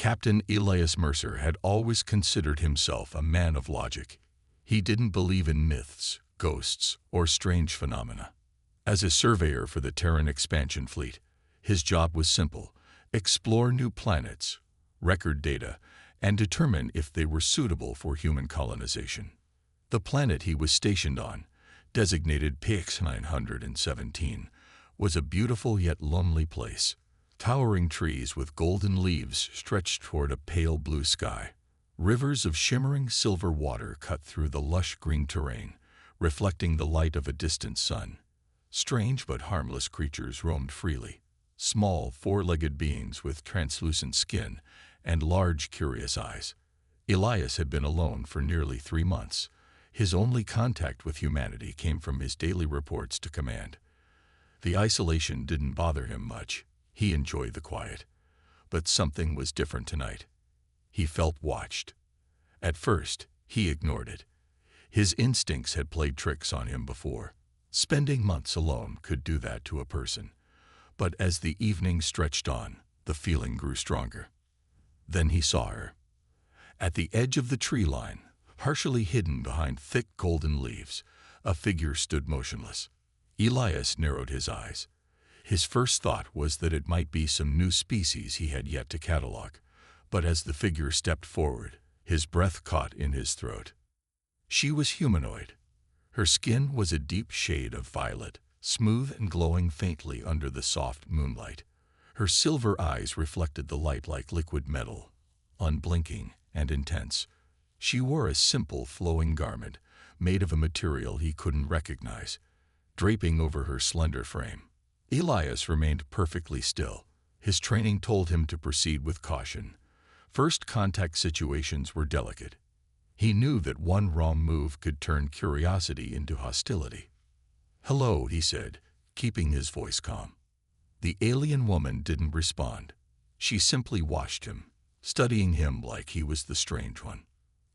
Captain Elias Mercer had always considered himself a man of logic. He didn't believe in myths, ghosts, or strange phenomena. As a surveyor for the Terran expansion fleet, his job was simple: explore new planets, record data, and determine if they were suitable for human colonization. The planet he was stationed on, designated PX-917, was a beautiful yet lonely place. Towering trees with golden leaves stretched toward a pale blue sky. Rivers of shimmering silver water cut through the lush green terrain, reflecting the light of a distant sun. Strange but harmless creatures roamed freely. Small, four-legged beings with translucent skin and large, curious eyes. Elias had been alone for nearly 3 months. His only contact with humanity came from his daily reports to command. The isolation didn't bother him much. He enjoyed the quiet. But something was different tonight. He felt watched. At first, he ignored it. His instincts had played tricks on him before. Spending months alone could do that to a person. But as the evening stretched on, the feeling grew stronger. Then he saw her. At the edge of the tree line, partially hidden behind thick golden leaves, a figure stood motionless. Elias narrowed his eyes. His first thought was that it might be some new species he had yet to catalog, but as the figure stepped forward, his breath caught in his throat. She was humanoid. Her skin was a deep shade of violet, smooth and glowing faintly under the soft moonlight. Her silver eyes reflected the light like liquid metal, unblinking and intense. She wore a simple flowing garment, made of a material he couldn't recognize, draping over her slender frame. Elias remained perfectly still. His training told him to proceed with caution. First contact situations were delicate. He knew that one wrong move could turn curiosity into hostility. "Hello," he said, keeping his voice calm. The alien woman didn't respond. She simply watched him, studying him like he was the strange one.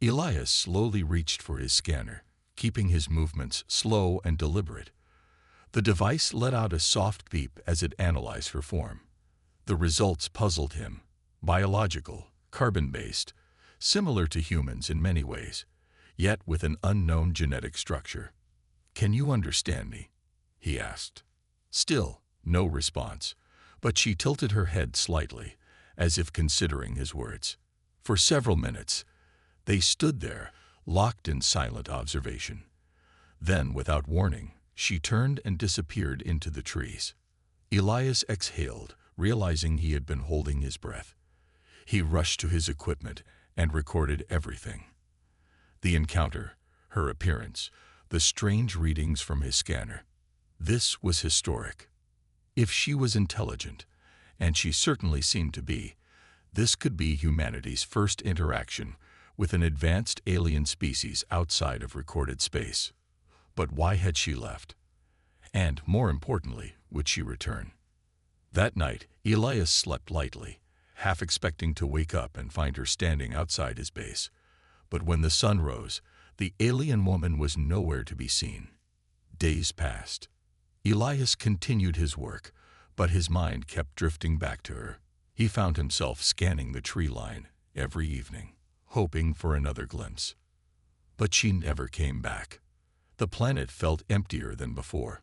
Elias slowly reached for his scanner, keeping his movements slow and deliberate. The device let out a soft beep as it analyzed her form. The results puzzled him. Biological, carbon-based, similar to humans in many ways, yet with an unknown genetic structure. "Can you understand me?" he asked. Still, no response, but she tilted her head slightly, as if considering his words. For several minutes, they stood there, locked in silent observation. Then, without warning, she turned and disappeared into the trees. Elias exhaled, realizing he had been holding his breath. He rushed to his equipment and recorded everything. The encounter, her appearance, the strange readings from his scanner. This was historic. If she was intelligent, and she certainly seemed to be, this could be humanity's first interaction with an advanced alien species outside of recorded space. But why had she left? And, more importantly, would she return? That night, Elias slept lightly, half expecting to wake up and find her standing outside his base. But when the sun rose, the alien woman was nowhere to be seen. Days passed. Elias continued his work, but his mind kept drifting back to her. He found himself scanning the tree line every evening, hoping for another glimpse. But she never came back. The planet felt emptier than before.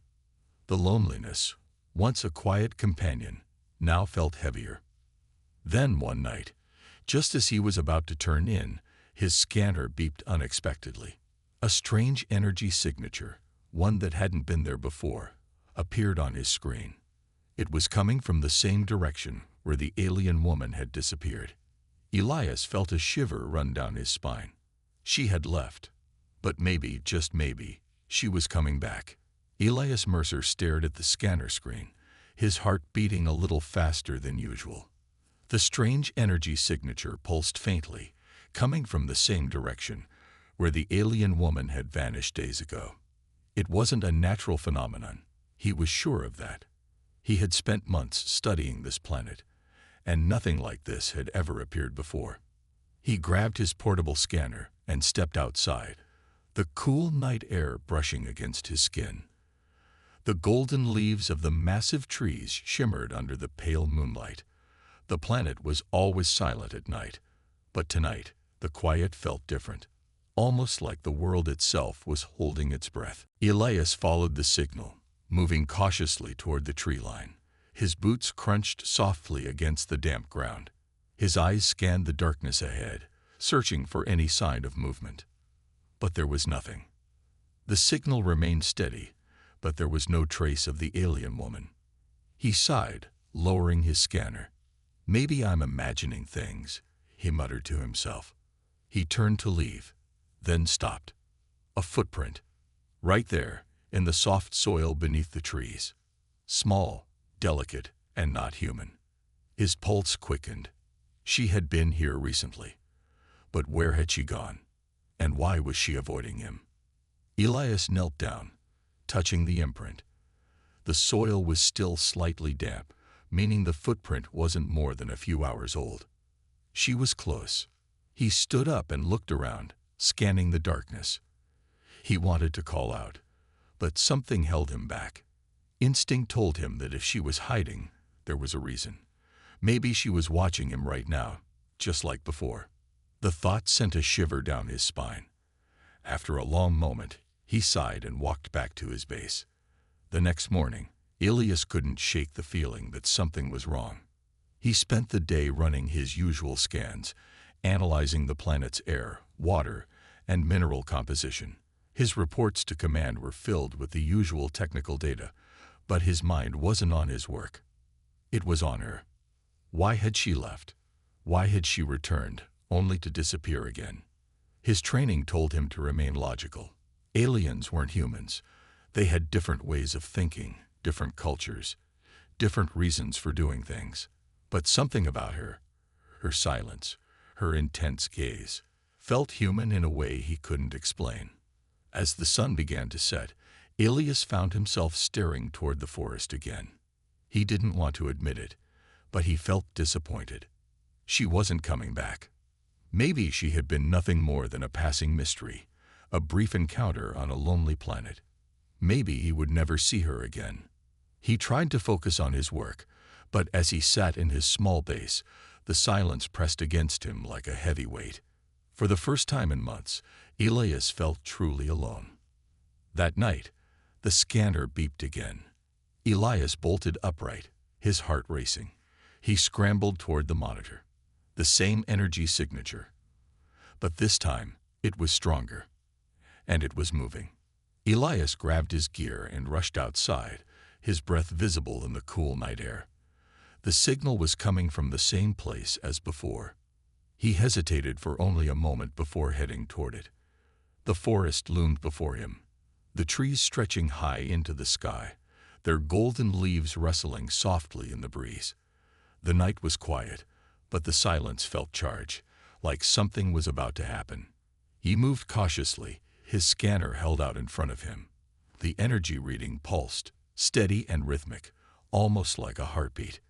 The loneliness, once a quiet companion, now felt heavier. Then one night, just as he was about to turn in, his scanner beeped unexpectedly. A strange energy signature, one that hadn't been there before, appeared on his screen. It was coming from the same direction where the alien woman had disappeared. Elias felt a shiver run down his spine. She had left. But maybe, just maybe, she was coming back. Elias Mercer stared at the scanner screen, his heart beating a little faster than usual. The strange energy signature pulsed faintly, coming from the same direction where the alien woman had vanished days ago. It wasn't a natural phenomenon. He was sure of that. He had spent months studying this planet, and nothing like this had ever appeared before. He grabbed his portable scanner and stepped outside, the cool night air brushing against his skin. The golden leaves of the massive trees shimmered under the pale moonlight. The planet was always silent at night, but tonight the quiet felt different, almost like the world itself was holding its breath. Elias followed the signal, moving cautiously toward the tree line. His boots crunched softly against the damp ground. His eyes scanned the darkness ahead, searching for any sign of movement. But there was nothing. The signal remained steady, but there was no trace of the alien woman. He sighed, lowering his scanner. "Maybe I'm imagining things," he muttered to himself. He turned to leave, then stopped. A footprint, right there, in the soft soil beneath the trees. Small, delicate, and not human. His pulse quickened. She had been here recently. But where had she gone? And why was she avoiding him? Elias knelt down, touching the imprint. The soil was still slightly damp, meaning the footprint wasn't more than a few hours old. She was close. He stood up and looked around, scanning the darkness. He wanted to call out, but something held him back. Instinct told him that if she was hiding, there was a reason. Maybe she was watching him right now, just like before. The thought sent a shiver down his spine. After a long moment, he sighed and walked back to his base. The next morning, Elias couldn't shake the feeling that something was wrong. He spent the day running his usual scans, analyzing the planet's air, water, and mineral composition. His reports to command were filled with the usual technical data, but his mind wasn't on his work. It was on her. Why had she left? Why had she returned, only to disappear again? His training told him to remain logical. Aliens weren't humans. They had different ways of thinking, different cultures, different reasons for doing things. But something about her, her silence, her intense gaze, felt human in a way he couldn't explain. As the sun began to set, Elias found himself staring toward the forest again. He didn't want to admit it, but he felt disappointed. She wasn't coming back. Maybe she had been nothing more than a passing mystery, a brief encounter on a lonely planet. Maybe he would never see her again. He tried to focus on his work, but as he sat in his small base, the silence pressed against him like a heavy weight. For the first time in months, Elias felt truly alone. That night, the scanner beeped again. Elias bolted upright, his heart racing. He scrambled toward the monitor. The same energy signature. But this time, it was stronger. And it was moving. Elias grabbed his gear and rushed outside, his breath visible in the cool night air. The signal was coming from the same place as before. He hesitated for only a moment before heading toward it. The forest loomed before him, the trees stretching high into the sky, their golden leaves rustling softly in the breeze. The night was quiet, but the silence felt charged, like something was about to happen. He moved cautiously, his scanner held out in front of him. The energy reading pulsed, steady and rhythmic, almost like a heartbeat.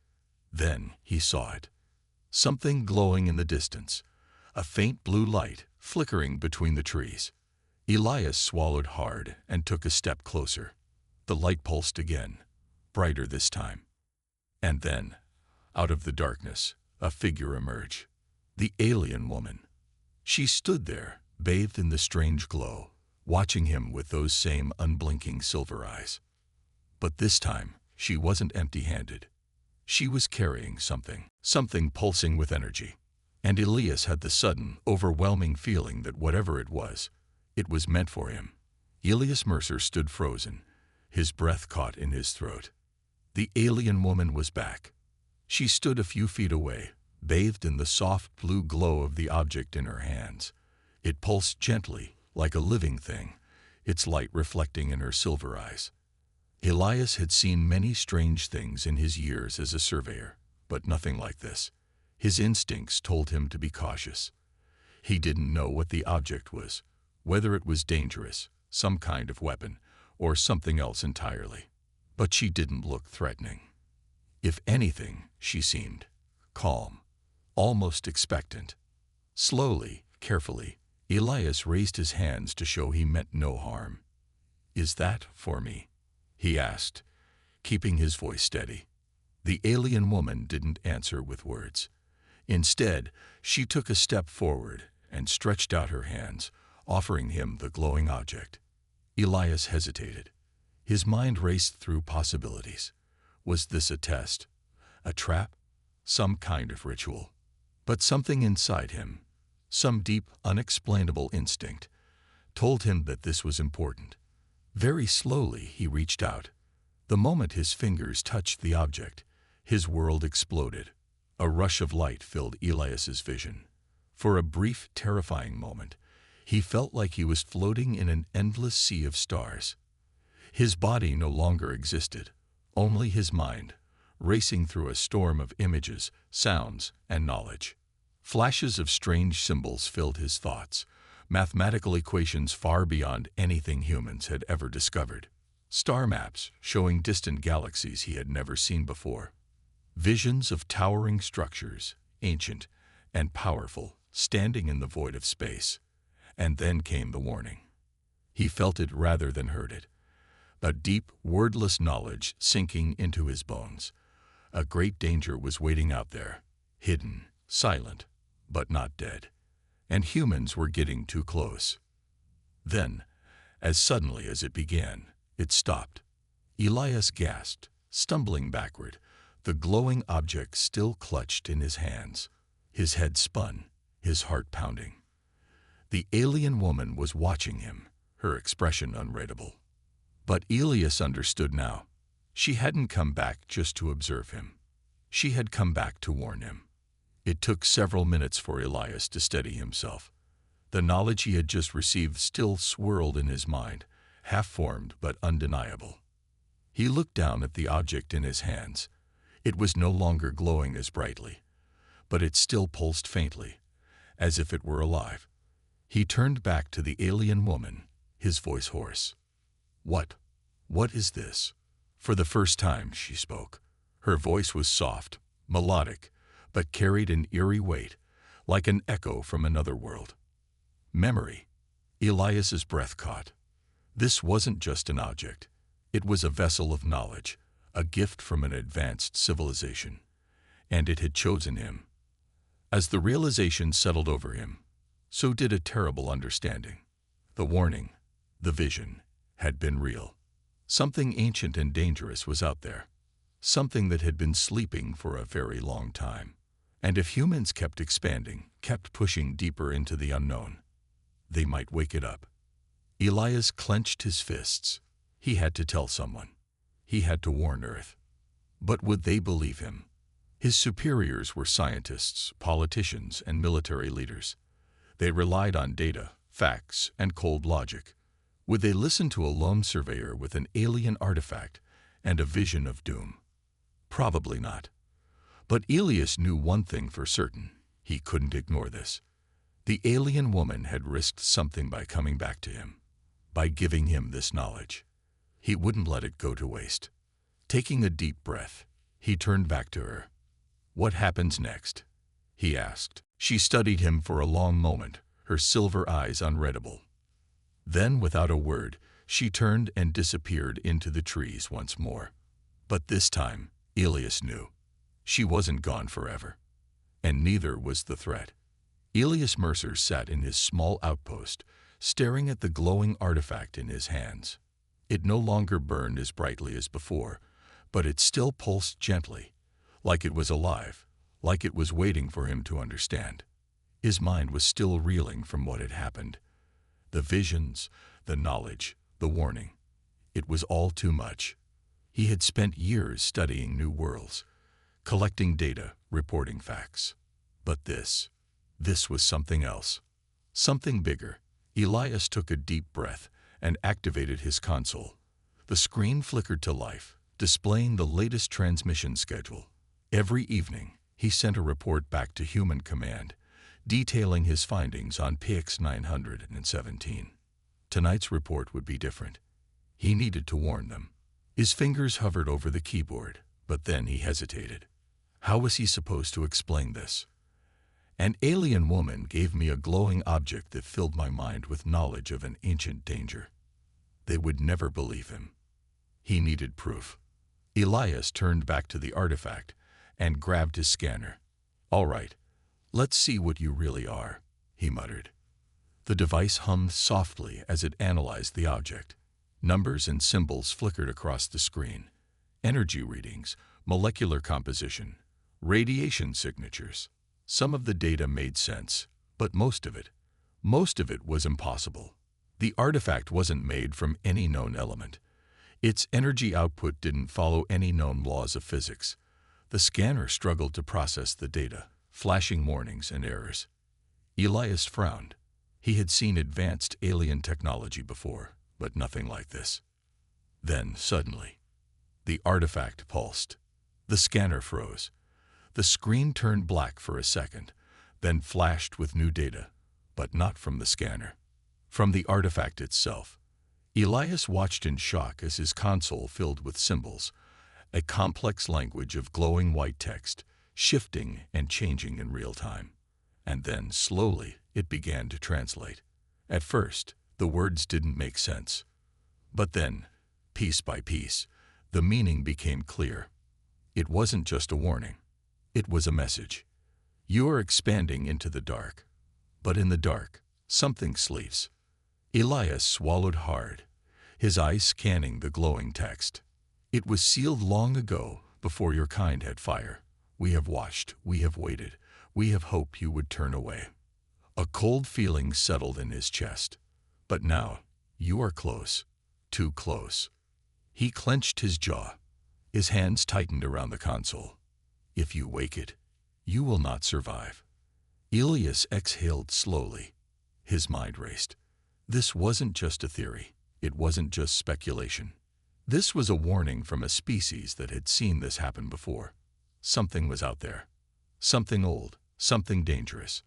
Then he saw it. Something glowing in the distance, a faint blue light flickering between the trees. Elias swallowed hard and took a step closer. The light pulsed again, brighter this time. And then, out of the darkness, a figure emerged. The alien woman. She stood there, bathed in the strange glow, watching him with those same unblinking silver eyes. But this time, she wasn't empty-handed. She was carrying something pulsing with energy. And Elias had the sudden, overwhelming feeling that whatever it was meant for him. Elias Mercer stood frozen, his breath caught in his throat. The alien woman was back. She stood a few feet away, bathed in the soft blue glow of the object in her hands. It pulsed gently, like a living thing, its light reflecting in her silver eyes. Elias had seen many strange things in his years as a surveyor, but nothing like this. His instincts told him to be cautious. He didn't know what the object was, whether it was dangerous, some kind of weapon, or something else entirely. But she didn't look threatening. If anything, she seemed calm, almost expectant. Slowly, carefully, Elias raised his hands to show he meant no harm. "Is that for me?" he asked, keeping his voice steady. The alien woman didn't answer with words. Instead, she took a step forward and stretched out her hands, offering him the glowing object. Elias hesitated. His mind raced through possibilities. Was this a test? A trap? Some kind of ritual? But something inside him, some deep, unexplainable instinct, told him that this was important. Very slowly, he reached out. The moment his fingers touched the object, his world exploded. A rush of light filled Elias's vision. For a brief, terrifying moment, he felt like he was floating in an endless sea of stars. His body no longer existed, only his mind, racing through a storm of images, sounds, and knowledge. Flashes of strange symbols filled his thoughts, mathematical equations far beyond anything humans had ever discovered. Star maps showing distant galaxies he had never seen before. Visions of towering structures, ancient and powerful, standing in the void of space. And then came the warning. He felt it rather than heard it. A deep, wordless knowledge sinking into his bones. A great danger was waiting out there, hidden, silent, but not dead. And humans were getting too close. Then, as suddenly as it began, it stopped. Elias gasped, stumbling backward, the glowing object still clutched in his hands. His head spun, his heart pounding. The alien woman was watching him, her expression unreadable. But Elias understood now. She hadn't come back just to observe him. She had come back to warn him. It took several minutes for Elias to steady himself. The knowledge he had just received still swirled in his mind, half-formed but undeniable. He looked down at the object in his hands. It was no longer glowing as brightly, but it still pulsed faintly, as if it were alive. He turned back to the alien woman, his voice hoarse. What is this?" For the first time, she spoke. Her voice was soft, melodic, but carried an eerie weight, like an echo from another world. Memory. Elias's breath caught. This wasn't just an object. It was a vessel of knowledge, a gift from an advanced civilization. And it had chosen him. As the realization settled over him, so did a terrible understanding. The warning, the vision, had been real. Something ancient and dangerous was out there. Something that had been sleeping for a very long time. And if humans kept expanding, kept pushing deeper into the unknown, they might wake it up. Elias clenched his fists. He had to tell someone. He had to warn Earth. But would they believe him? His superiors were scientists, politicians, and military leaders. They relied on data, facts, and cold logic. Would they listen to a lone surveyor with an alien artifact and a vision of doom? Probably not. But Elias knew one thing for certain. He couldn't ignore this. The alien woman had risked something by coming back to him, by giving him this knowledge. He wouldn't let it go to waste. Taking a deep breath, he turned back to her. "What happens next?" he asked. She studied him for a long moment, her silver eyes unreadable. Then, without a word, she turned and disappeared into the trees once more. But this time, Elias knew. She wasn't gone forever. And neither was the threat. Elias Mercer sat in his small outpost, staring at the glowing artifact in his hands. It no longer burned as brightly as before, but it still pulsed gently, like it was alive, like it was waiting for him to understand. His mind was still reeling from what had happened. The visions, the knowledge, the warning. It was all too much. He had spent years studying new worlds, collecting data, reporting facts. But this was something else. Something bigger. Elias took a deep breath and activated his console. The screen flickered to life, displaying the latest transmission schedule. Every evening, he sent a report back to Human Command, detailing his findings on PX 917. Tonight's report would be different. He needed to warn them. His fingers hovered over the keyboard, but then he hesitated. How was he supposed to explain this? An alien woman gave me a glowing object that filled my mind with knowledge of an ancient danger. They would never believe him. He needed proof. Elias turned back to the artifact and grabbed his scanner. "All right, let's see what you really are," he muttered. The device hummed softly as it analyzed the object. Numbers and symbols flickered across the screen. Energy readings, molecular composition, radiation signatures. Some of the data made sense, but most of it was impossible. The artifact wasn't made from any known element. Its energy output didn't follow any known laws of physics. The scanner struggled to process the data, flashing warnings and errors. Elias frowned. He had seen advanced alien technology before, but nothing like this. Then, suddenly, the artifact pulsed. The scanner froze. The screen turned black for a second, then flashed with new data, but not from the scanner. From the artifact itself. Elias watched in shock as his console filled with symbols, a complex language of glowing white text, shifting and changing in real time. And then, slowly, it began to translate. At first, the words didn't make sense. But then, piece by piece, the meaning became clear. It wasn't just a warning. It was a message. You are expanding into the dark. But in the dark, something sleeps. Elias swallowed hard, his eyes scanning the glowing text. It was sealed long ago, before your kind had fire. We have watched, we have waited, we have hoped you would turn away. A cold feeling settled in his chest. But now, you are close, too close. He clenched his jaw. His hands tightened around the console. If you wake it, you will not survive. Elias exhaled slowly. His mind raced. This wasn't just a theory. It wasn't just speculation. This was a warning from a species that had seen this happen before. Something was out there. Something old, something dangerous.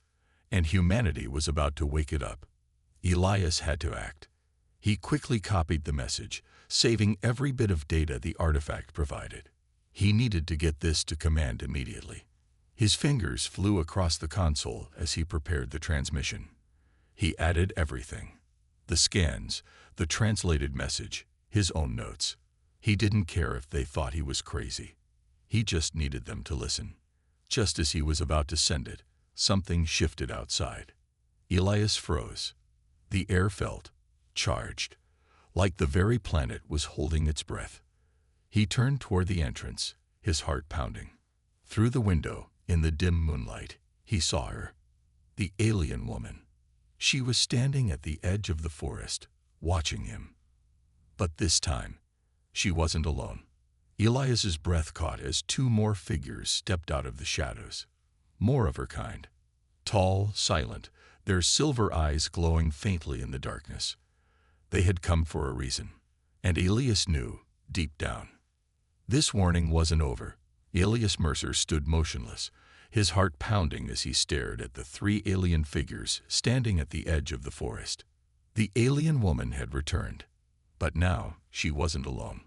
And humanity was about to wake it up. Elias had to act. He quickly copied the message, saving every bit of data the artifact provided. He needed to get this to command immediately. His fingers flew across the console as he prepared the transmission. He added everything. The scans, the translated message, his own notes. He didn't care if they thought he was crazy. He just needed them to listen. Just as he was about to send it, something shifted outside. Elias froze. The air felt charged, like the very planet was holding its breath. He turned toward the entrance, his heart pounding. Through the window, in the dim moonlight, he saw her. The alien woman. She was standing at the edge of the forest, watching him. But this time, she wasn't alone. Elias's breath caught as two more figures stepped out of the shadows. More of her kind. Tall, silent, their silver eyes glowing faintly in the darkness. They had come for a reason, and Elias knew, deep down. This warning wasn't over. Elias Mercer stood motionless, his heart pounding as he stared at the three alien figures standing at the edge of the forest. The alien woman had returned, but now she wasn't alone.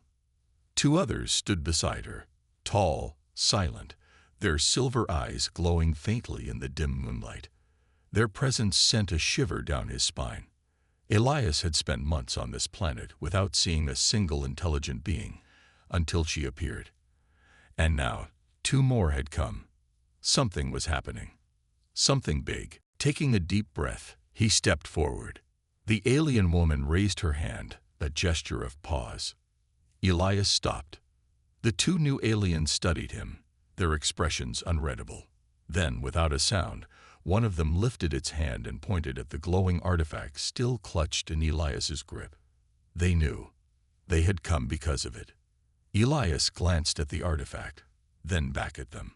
Two others stood beside her, tall, silent, their silver eyes glowing faintly in the dim moonlight. Their presence sent a shiver down his spine. Elias had spent months on this planet without seeing a single intelligent being, until she appeared. And now, two more had come. Something was happening. Something big. Taking a deep breath, he stepped forward. The alien woman raised her hand, a gesture of pause. Elias stopped. The two new aliens studied him, their expressions unreadable. Then, without a sound, one of them lifted its hand and pointed at the glowing artifact still clutched in Elias's grip. They knew. They had come because of it. Elias glanced at the artifact, then back at them.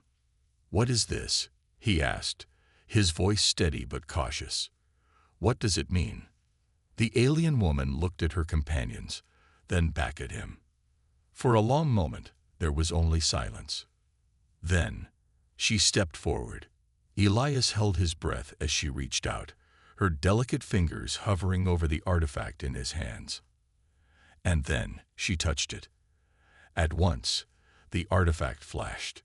"What is this?" he asked, his voice steady but cautious. "What does it mean?" The alien woman looked at her companions, then back at him. For a long moment, there was only silence. Then, she stepped forward. Elias held his breath as she reached out, her delicate fingers hovering over the artifact in his hands. And then, she touched it. At once, the artifact flashed.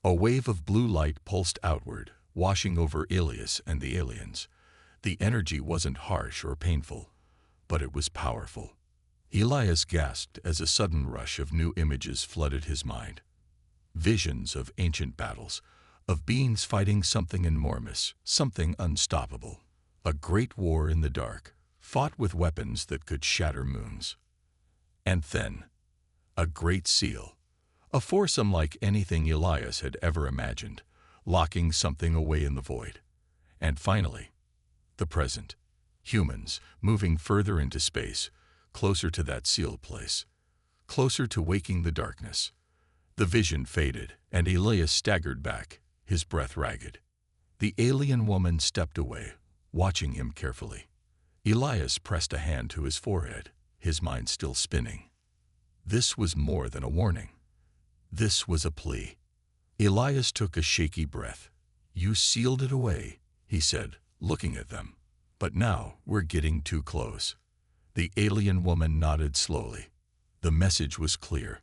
A wave of blue light pulsed outward, washing over Elias and the aliens. The energy wasn't harsh or painful, but it was powerful. Elias gasped as a sudden rush of new images flooded his mind. Visions of ancient battles, of beings fighting something enormous, something unstoppable. A great war in the dark, fought with weapons that could shatter moons. And then, a great seal, a force unlike anything Elias had ever imagined, locking something away in the void. And finally, the present, humans moving further into space, closer to that sealed place, closer to waking the darkness. The vision faded, and Elias staggered back, his breath ragged. The alien woman stepped away, watching him carefully. Elias pressed a hand to his forehead, his mind still spinning. This was more than a warning. This was a plea. Elias took a shaky breath. "You sealed it away," he said, looking at them. "But now we're getting too close." The alien woman nodded slowly. The message was clear.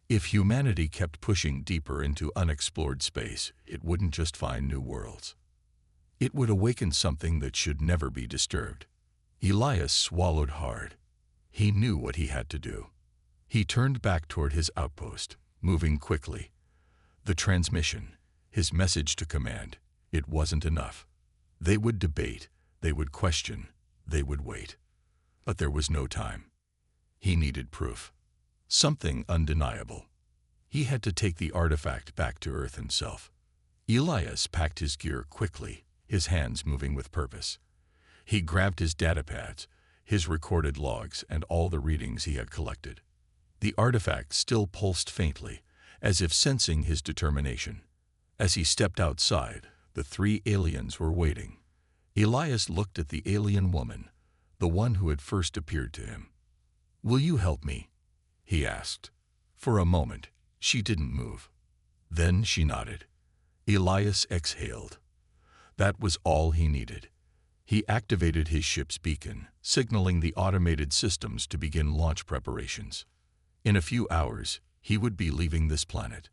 If humanity kept pushing deeper into unexplored space, it wouldn't just find new worlds. It would awaken something that should never be disturbed. Elias swallowed hard. He knew what he had to do. He turned back toward his outpost, moving quickly. The transmission, his message to command, it wasn't enough. They would debate, they would question, they would wait. But there was no time. He needed proof. Something undeniable. He had to take the artifact back to Earth himself. Elias packed his gear quickly, his hands moving with purpose. He grabbed his datapads, his recorded logs, and all the readings he had collected. The artifact still pulsed faintly, as if sensing his determination. As he stepped outside, the three aliens were waiting. Elias looked at the alien woman, the one who had first appeared to him. "Will you help me?" he asked. For a moment, she didn't move. Then she nodded. Elias exhaled. That was all he needed. He activated his ship's beacon, signaling the automated systems to begin launch preparations. In a few hours, he would be leaving this planet.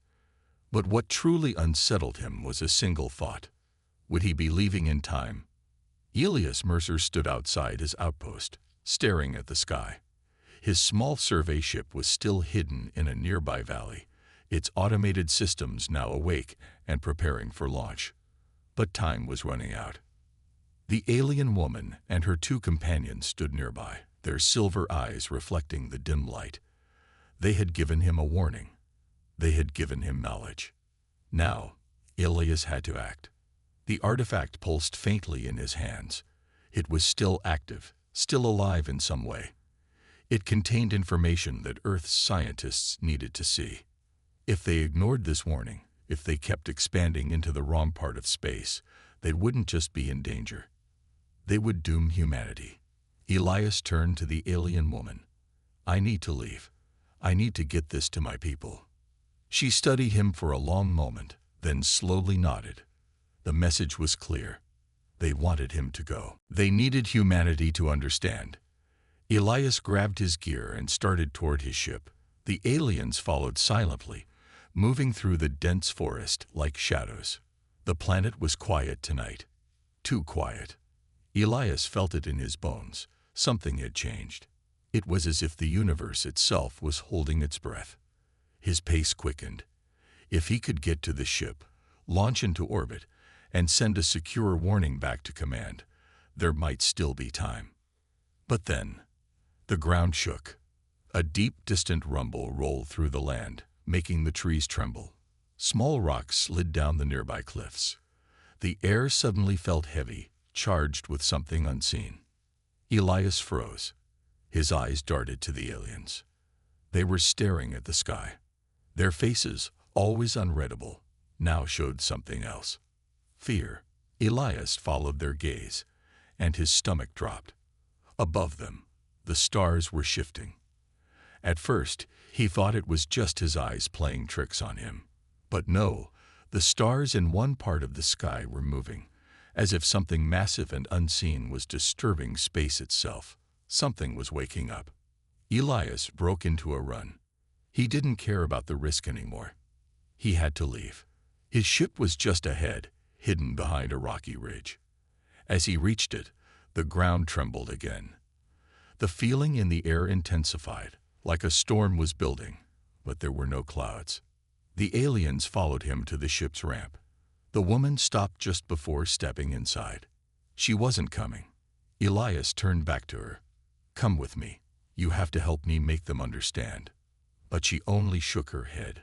But what truly unsettled him was a single thought. Would he be leaving in time? Elias Mercer stood outside his outpost, staring at the sky. His small survey ship was still hidden in a nearby valley, its automated systems now awake and preparing for launch. But time was running out. The alien woman and her two companions stood nearby, their silver eyes reflecting the dim light. They had given him a warning. They had given him knowledge. Now, Elias had to act. The artifact pulsed faintly in his hands. It was still active, still alive in some way. It contained information that Earth's scientists needed to see. If they ignored this warning, if they kept expanding into the wrong part of space, they wouldn't just be in danger. They would doom humanity. Elias turned to the alien woman. "I need to leave. I need to get this to my people." She studied him for a long moment, then slowly nodded. The message was clear. They wanted him to go. They needed humanity to understand. Elias grabbed his gear and started toward his ship. The aliens followed silently, moving through the dense forest like shadows. The planet was quiet tonight. Too quiet. Elias felt it in his bones. Something had changed. It was as if the universe itself was holding its breath. His pace quickened. If he could get to the ship, launch into orbit, and send a secure warning back to command, there might still be time. But then, the ground shook. A deep, distant rumble rolled through the land, making the trees tremble. Small rocks slid down the nearby cliffs. The air suddenly felt heavy, charged with something unseen. Elias froze. His eyes darted to the aliens. They were staring at the sky. Their faces, always unreadable, now showed something else. Fear. Elias followed their gaze, and his stomach dropped. Above them, the stars were shifting. At first, he thought it was just his eyes playing tricks on him. But no, the stars in one part of the sky were moving, as if something massive and unseen was disturbing space itself. Something was waking up. Elias broke into a run. He didn't care about the risk anymore. He had to leave. His ship was just ahead, hidden behind a rocky ridge. As he reached it, the ground trembled again. The feeling in the air intensified, like a storm was building, but there were no clouds. The aliens followed him to the ship's ramp. The woman stopped just before stepping inside. She wasn't coming. Elias turned back to her. "Come with me. You have to help me make them understand." But she only shook her head.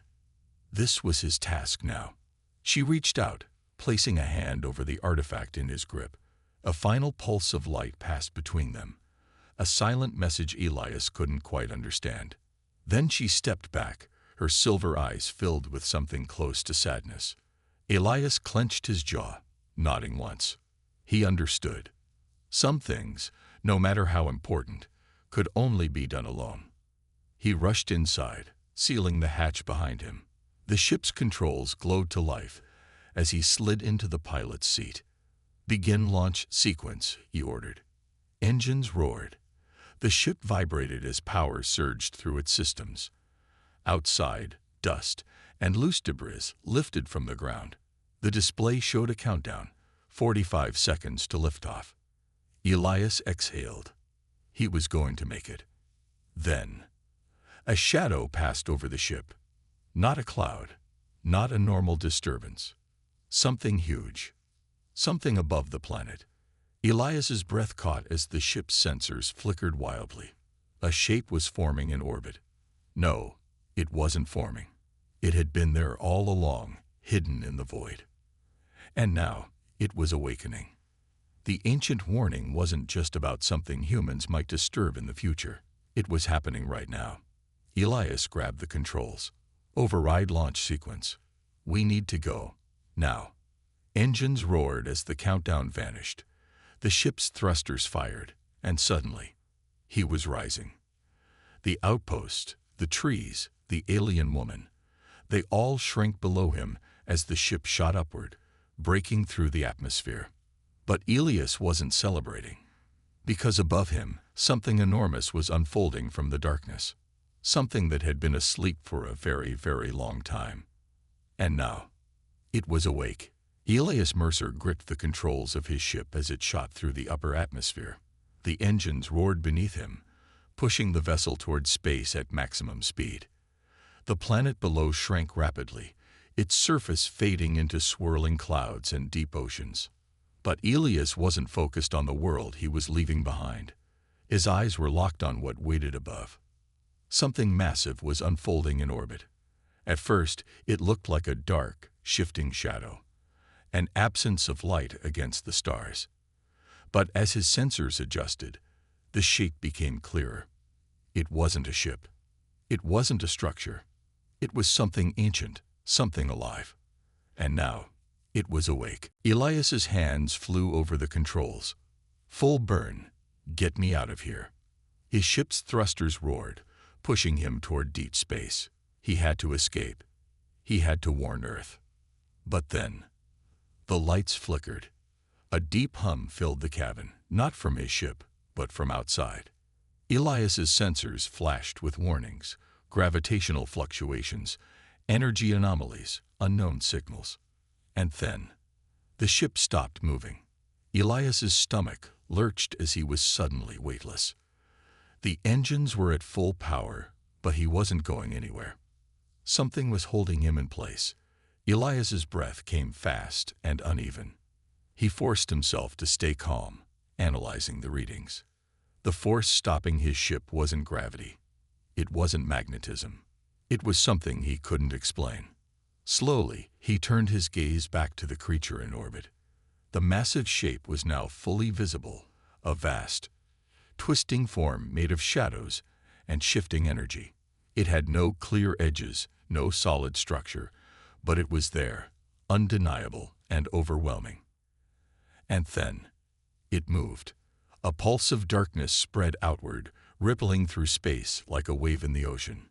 This was his task now. She reached out, placing a hand over the artifact in his grip. A final pulse of light passed between them, a silent message Elias couldn't quite understand. Then she stepped back, her silver eyes filled with something close to sadness. Elias clenched his jaw, nodding once. He understood. Some things, no matter how important, could only be done alone. He rushed inside, sealing the hatch behind him. The ship's controls glowed to life as he slid into the pilot's seat. "Begin launch sequence," he ordered. Engines roared. The ship vibrated as power surged through its systems. Outside, dust and loose debris lifted from the ground. The display showed a countdown, 45 seconds to liftoff. Elias exhaled. He was going to make it. Then, a shadow passed over the ship. Not a cloud, not a normal disturbance. Something huge. Something above the planet. Elias's breath caught as the ship's sensors flickered wildly. A shape was forming in orbit. No, it wasn't forming. It had been there all along, hidden in the void. And now, it was awakening. The ancient warning wasn't just about something humans might disturb in the future. It was happening right now. Elias grabbed the controls. "Override launch sequence. We need to go. Now." Engines roared as the countdown vanished. The ship's thrusters fired, and suddenly, he was rising. The outpost, the trees, the alien woman, they all shrank below him as the ship shot upward, breaking through the atmosphere. But Elias wasn't celebrating. Because above him, something enormous was unfolding from the darkness. Something that had been asleep for a very, very long time. And now, it was awake. Elias Mercer gripped the controls of his ship as it shot through the upper atmosphere. The engines roared beneath him, pushing the vessel toward space at maximum speed. The planet below shrank rapidly, its surface fading into swirling clouds and deep oceans. But Elias wasn't focused on the world he was leaving behind. His eyes were locked on what waited above. Something massive was unfolding in orbit. At first, it looked like a dark, shifting shadow, an absence of light against the stars. But as his sensors adjusted, the shape became clearer. It wasn't a ship. It wasn't a structure. It was something ancient, something alive. And now, it was awake. Elias's hands flew over the controls. Full burn. Get me out of here. His ship's thrusters roared, pushing him toward deep space. He had to escape. He had to warn Earth. But then, the lights flickered. A deep hum filled the cabin, not from his ship, but from outside. Elias's sensors flashed with warnings, gravitational fluctuations, energy anomalies, unknown signals. And then, the ship stopped moving. Elias's stomach lurched as he was suddenly weightless. The engines were at full power, but he wasn't going anywhere. Something was holding him in place. Elias's breath came fast and uneven. He forced himself to stay calm, analyzing the readings. The force stopping his ship wasn't gravity. It wasn't magnetism. It was something he couldn't explain. Slowly, he turned his gaze back to the creature in orbit. The massive shape was now fully visible, a vast, twisting form made of shadows and shifting energy. It had no clear edges, no solid structure, but it was there, undeniable and overwhelming. And then, it moved. A pulse of darkness spread outward, rippling through space like a wave in the ocean.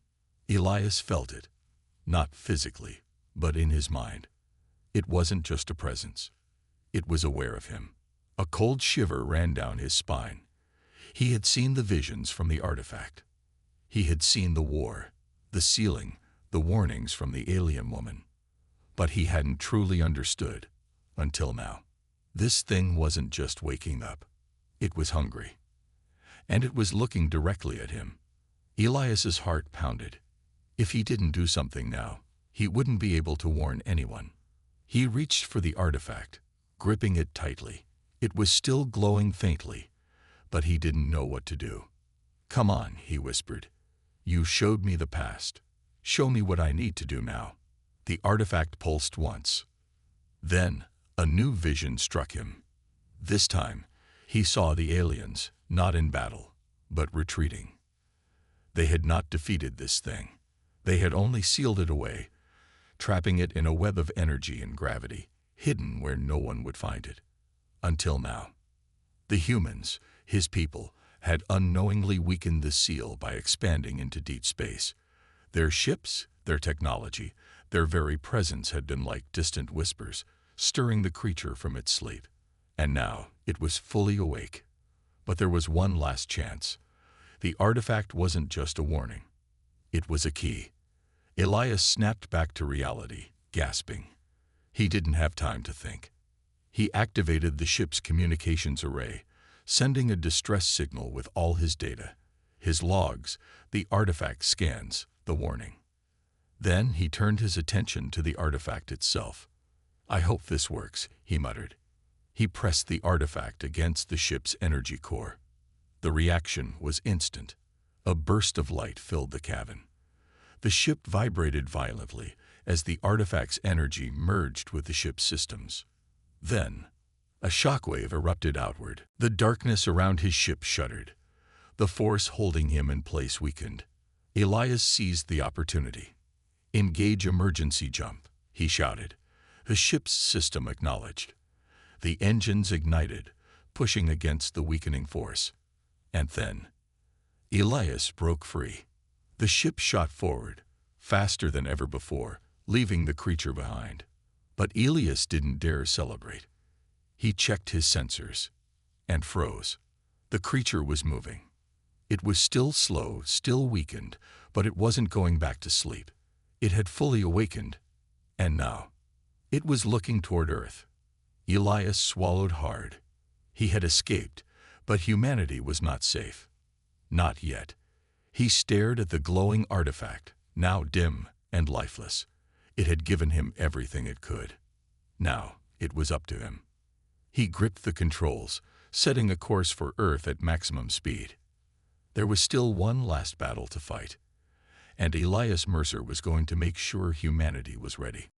Elias felt it, not physically, but in his mind. It wasn't just a presence. It was aware of him. A cold shiver ran down his spine. He had seen the visions from the artifact. He had seen the war, the sealing, the warnings from the alien woman. But he hadn't truly understood, until now. This thing wasn't just waking up. It was hungry. and it was looking directly at him. Elias's heart pounded. If he didn't do something now, he wouldn't be able to warn anyone. He reached for the artifact, gripping it tightly. It was still glowing faintly, but he didn't know what to do. "Come on," he whispered. "You showed me the past. Show me what I need to do now." The artifact pulsed once. Then, a new vision struck him. This time, he saw the aliens, not in battle, but retreating. They had not defeated this thing. They had only sealed it away, trapping it in a web of energy and gravity, hidden where no one would find it. Until now. The humans, his people, had unknowingly weakened the seal by expanding into deep space. Their ships, their technology, their very presence had been like distant whispers, stirring the creature from its sleep. And now it was fully awake. But there was one last chance. The artifact wasn't just a warning. It was a key. Elias snapped back to reality, gasping. He didn't have time to think. He activated the ship's communications array, sending a distress signal with all his data, his logs, the artifact scans, the warning. Then he turned his attention to the artifact itself. "I hope this works," he muttered. He pressed the artifact against the ship's energy core. The reaction was instant. A burst of light filled the cabin. The ship vibrated violently as the artifact's energy merged with the ship's systems. Then, a shockwave erupted outward. The darkness around his ship shuddered. The force holding him in place weakened. Elias seized the opportunity. "Engage emergency jump," he shouted. The ship's system acknowledged. The engines ignited, pushing against the weakening force. And then, Elias broke free. The ship shot forward, faster than ever before, leaving the creature behind. But Elias didn't dare celebrate. He checked his sensors and froze. The creature was moving. It was still slow, still weakened, but it wasn't going back to sleep. It had fully awakened, and now it was looking toward Earth. Elias swallowed hard. He had escaped, but humanity was not safe. Not yet. He stared at the glowing artifact, now dim and lifeless. It had given him everything it could. Now it was up to him. He gripped the controls, setting a course for Earth at maximum speed. There was still one last battle to fight, and Elias Mercer was going to make sure humanity was ready.